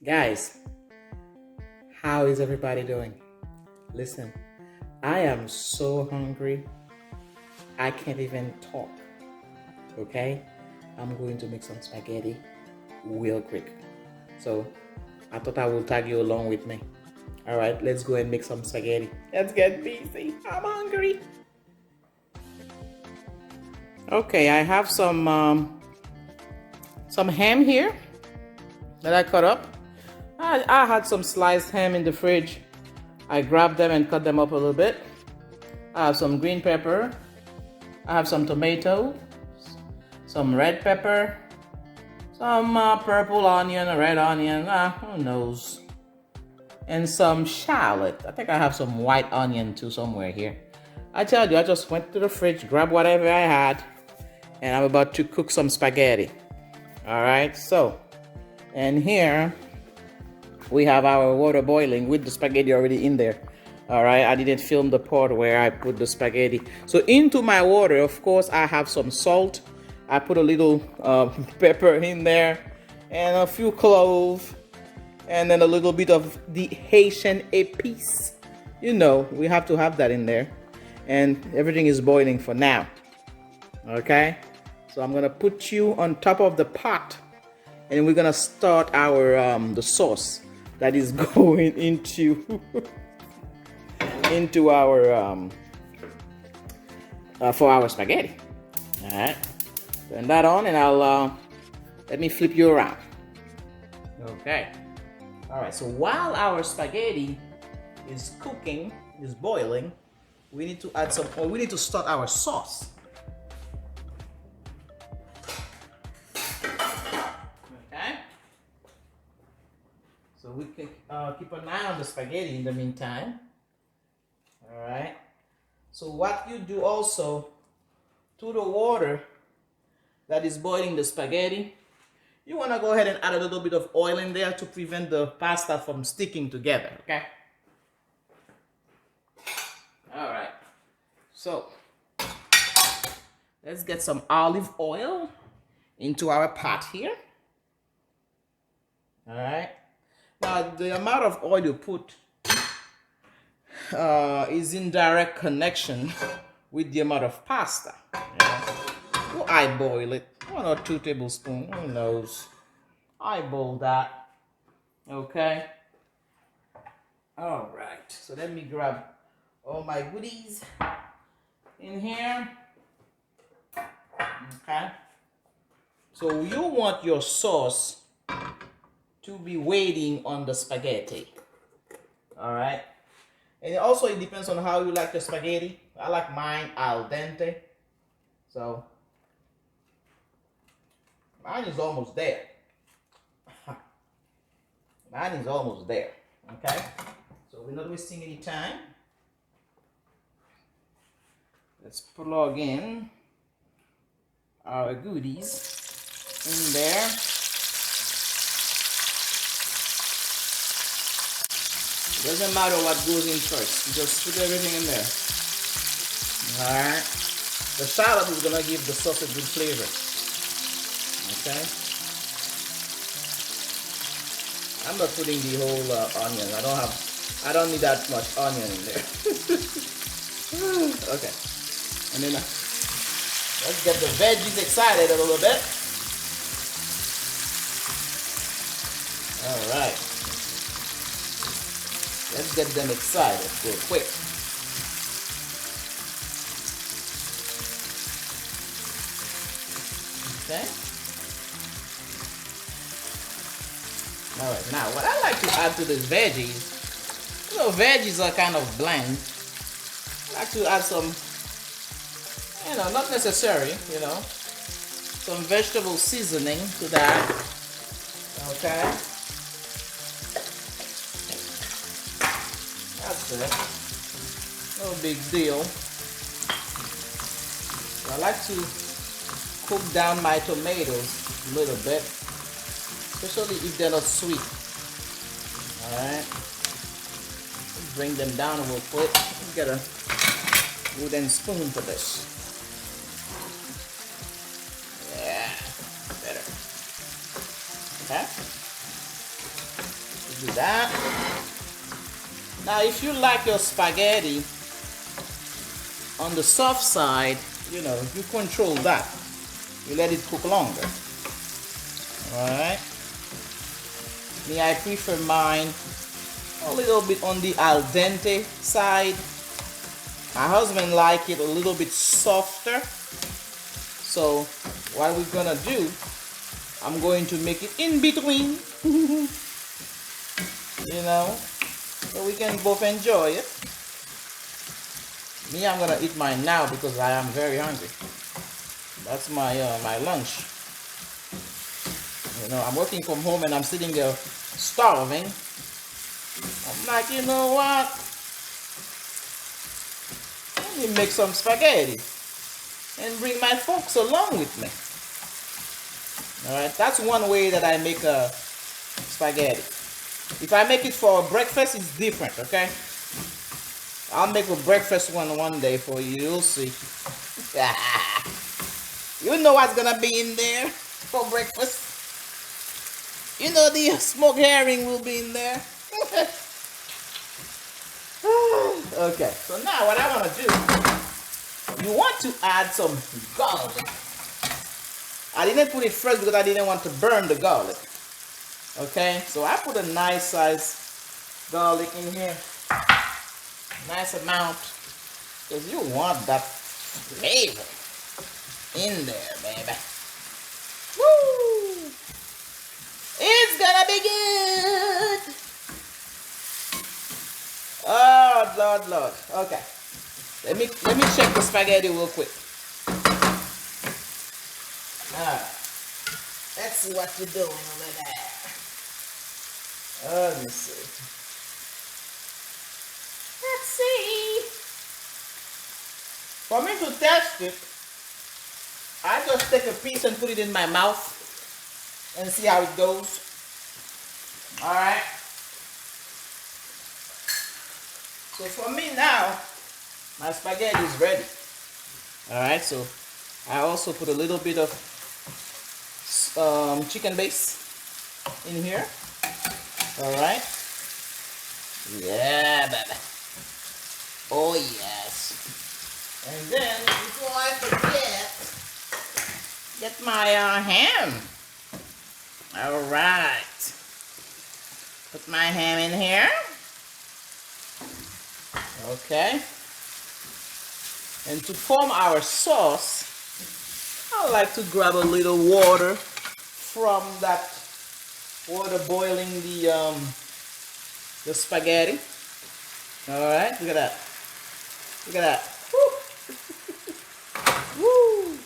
Guys, how is everybody doing? Listen, I am so hungry. I can't even talk. Okay? I'm going to make some spaghetti real quick. So, I thought I will tag you along with me. All right, let's go and make some spaghetti. Let's get busy. I'm hungry. Okay, I have some ham here that I cut up. I had some sliced ham in the fridge. I grabbed them and cut them up a little bit. I have some green pepper. I have some tomato, some red pepper, some purple onion, red onion, who knows, and some shallot. I think I have some white onion too somewhere here. I tell you, I just went to the fridge, grabbed whatever I had, and I'm about to cook some spaghetti. All right, so, and here we have our water boiling with the spaghetti already in there. All right, I didn't film the part where I put the spaghetti. So into my water, of course, I have some salt. I put a little pepper in there and a few cloves and then a little bit of the Haitian épice. You know, we have to have that in there. And everything is boiling for now. Okay, so I'm gonna put you on top of the pot and we're gonna start our the sauce that is going into into our for our spaghetti. All right, turn that on and I'll let me flip you around. Okay, all right, so while our spaghetti is cooking, is boiling, we need to add some, or we need to start our sauce. Okay, so we can keep an eye on the spaghetti in the meantime. All right, so what you do also to the water that is boiling the spaghetti, you want to go ahead and add a little bit of oil in there to prevent the pasta from sticking together. Okay, all right, so let's get some olive oil into our pot here. All right, now the amount of oil you put is in direct connection with the amount of pasta. Yeah. We'll eyeball it, 1 or 2 tablespoons, who knows. Eyeball that. Okay. All right. So let me grab all my goodies in here. Okay. So you want your sauce to be waiting on the spaghetti. All right. And also it depends on how you like the spaghetti. I like mine al dente. So mine is almost there. Mine is almost there. Okay. So we're not wasting any time. Let's plug in our goodies in there. It doesn't matter what goes in first. You just put everything in there. Alright. The shallot is gonna give the sauce a good flavor. Okay. I'm not putting the whole onion. I don't need that much onion in there. Okay. And then let's get the veggies excited a little bit. Alright. Let's get them excited real quick. Okay. All right. Now, what I like to add to these veggies, you know, veggies are kind of bland. I like to add some, you know, not necessary, you know, some vegetable seasoning to that. Okay. That's it. No big deal. So I like to cook down my tomatoes a little bit, especially if they're not sweet. Alright. Bring them down real quick. Get a wooden spoon for this. Yeah, better. Okay. Let's do that. Now, if you like your spaghetti on the soft side, you know, you control that. You let it cook longer. Alright. Me, I prefer mine a little bit on the al dente side. My husband like it a little bit softer. So what we're gonna do, I'm going to make it in between. You know, so we can both enjoy it. Me, I'm gonna eat mine now because I am very hungry. That's my my lunch. You know, I'm working from home and I'm sitting there starving. I'm like, you know what? Let me make some spaghetti and bring my folks along with me. Alright, that's one way that I make a spaghetti. If I make it for breakfast, it's different, okay? I'll make a breakfast one day for you, you'll see. You know what's gonna be in there for breakfast. You know the smoked herring will be in there. Okay, so now what I want to do, you want to add some garlic. I didn't put it first because I didn't want to burn the garlic. Okay, so I put a nice size garlic in here. Nice amount. Because you want that flavor in there, baby. Woo! It's gonna be good. Oh, Lord. Okay. Let me check the spaghetti real quick. Alright. Let's see what you're doing over there. Let me see. Let's see. For me to test it, I just take a piece and put it in my mouth and see how it goes. Alright. So for me now, my spaghetti is ready. Alright, so I also put a little bit of chicken base in here. Alright. Yeah, baby. Oh yes. And then before I forget, get my ham. Alright. Put my ham in here. Okay. And to form our sauce, I like to grab a little water from that water boiling the spaghetti. All right, look at that. Look at that. Woo. Woo.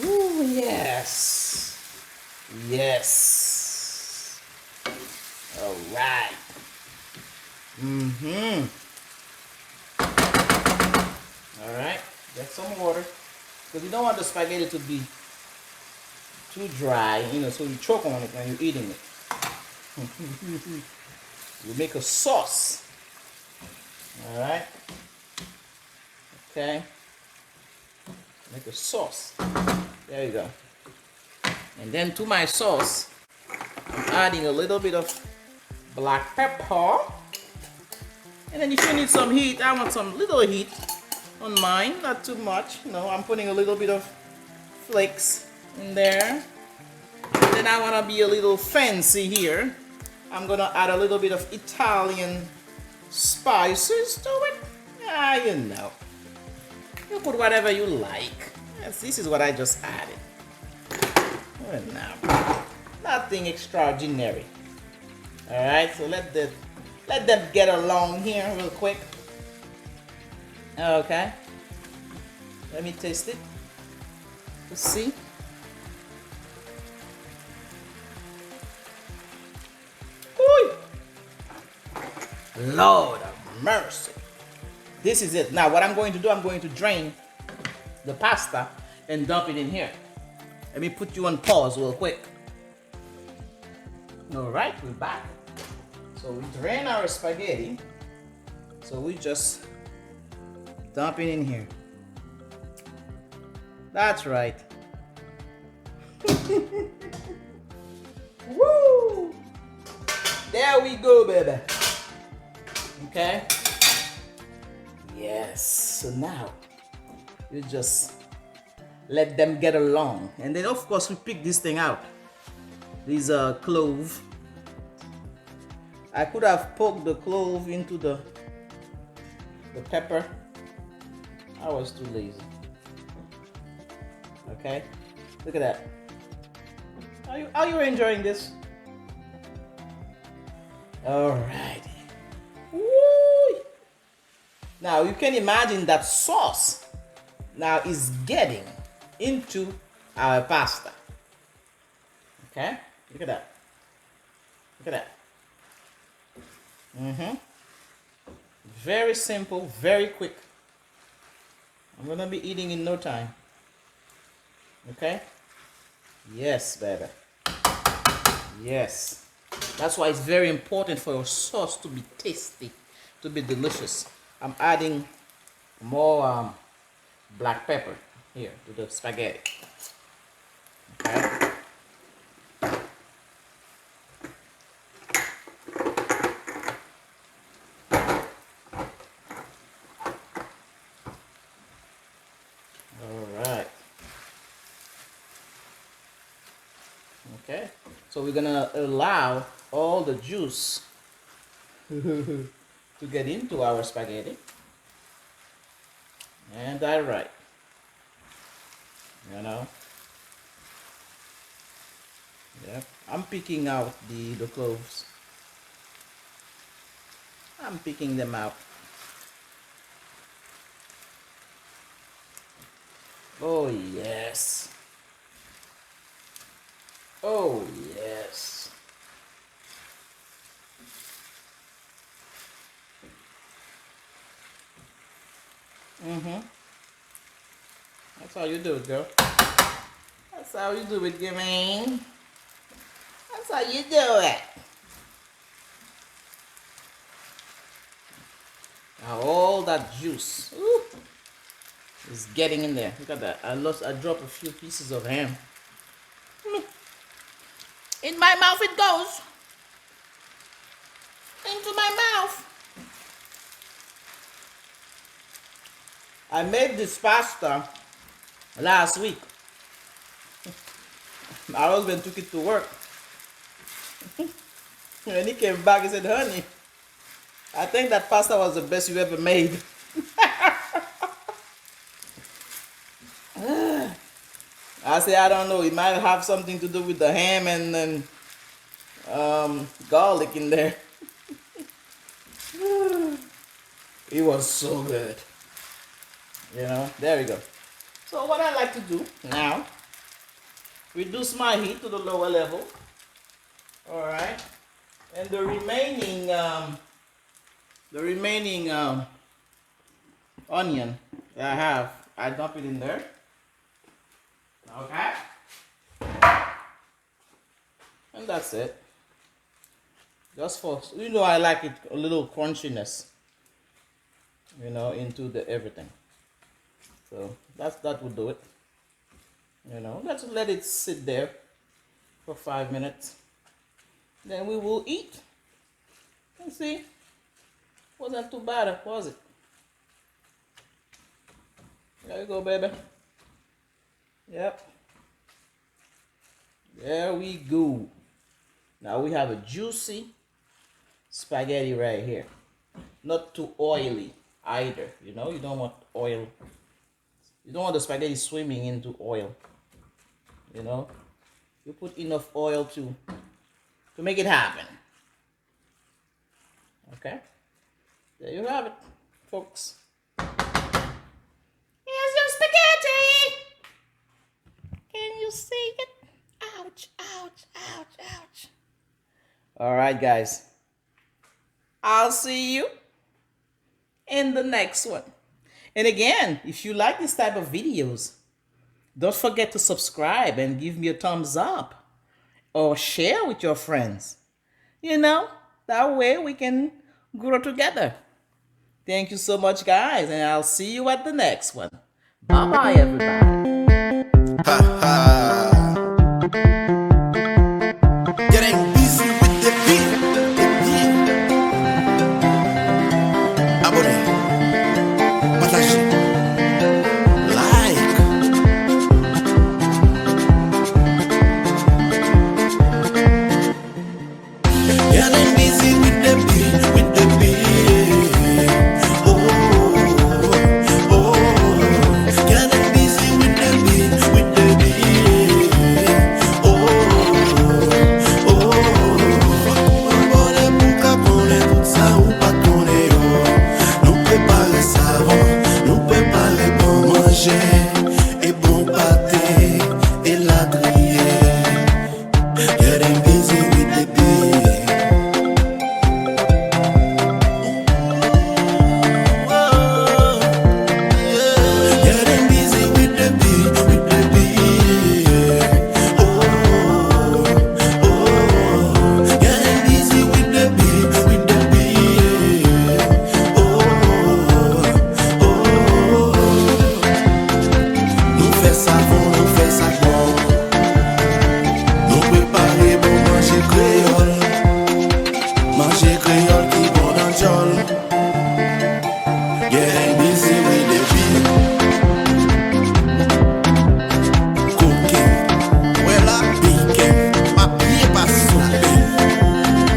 Woo, yes. Yes. All right. Mm-hmm. All right, get some water because you don't want the spaghetti to be too dry, you know, so you choke on it when you're eating it. You make a sauce. All right. Okay. Make a sauce. There you go. And then to my sauce, I'm adding a little bit of black pepper. And then if you need some heat, I want some little heat on mine, not too much. You know, I'm putting a little bit of flakes in there. And then I want to be a little fancy here. I'm going to add a little bit of Italian spices to it. Ah, you know. You put whatever you like. Yes, this is what I just added. Well, now, nothing extraordinary. Alright, so let them get along here real quick. Okay. Let me taste it. Let's see. Ooh. Lord of mercy. This is it. Now what I'm going to do, I'm going to drain the pasta and dump it in here. Let me put you on pause real quick. Alright, we're back. So we drain our spaghetti. So we just dump it in here. That's right. Woo! There we go, baby. Okay. Yes. So now you just let them get along, and then of course we pick this thing out. These clove. I could have poked the clove into the pepper. I was too lazy. Okay. Look at that. Are you enjoying this? Alrighty. Woo! Now you can imagine that sauce now is getting into our pasta. Okay? Look at that. Look at that. Very simple, very quick. I'm gonna be eating in no time. Okay? Yes, baby. Yes. That's why it's very important for your sauce to be tasty, to be delicious. I'm adding more black pepper here to the spaghetti. Okay? Alright. Okay. So we're gonna allow all the juice to get into our spaghetti. And that's right. You know. Yep. I'm picking out the cloves. I'm picking them out. Oh yes. Oh yes. That's how you do it, girl. That's how you do it, Jermaine. That's how you do it. Now all that juice is getting in there. Look at that. I dropped a few pieces of ham. In my mouth it goes. Into my mouth. I made this pasta last week. My husband took it to work. When he came back, he said, honey, I think that pasta was the best you ever made. I said, I don't know. It might have something to do with the ham and garlic in there. It was so good. You know, there we go. So what I like to do now, reduce my heat to the lower level. All right, and the remaining onion that I have, I dump it in there. Okay, and that's it. Just for, you know, I like it a little crunchiness, you know, into the everything. So that would do it. You know, let's let it sit there for 5 minutes. Then we will eat. And see, wasn't too bad, was it? There you go, baby. Yep. There we go. Now we have a juicy spaghetti right here. Not too oily either. You know, you don't want oil. You don't want the spaghetti swimming into oil. You know, you put enough oil to make it happen. Okay, there you have it, folks. Here's your spaghetti. Can you see it? Ouch, ouch, ouch, ouch. All right, guys. I'll see you in the next one. And again, if you like this type of videos, don't forget to subscribe and give me a thumbs up or share with your friends. You know, that way we can grow together. Thank you so much, guys, and I'll see you at the next one. Bye-bye, everybody.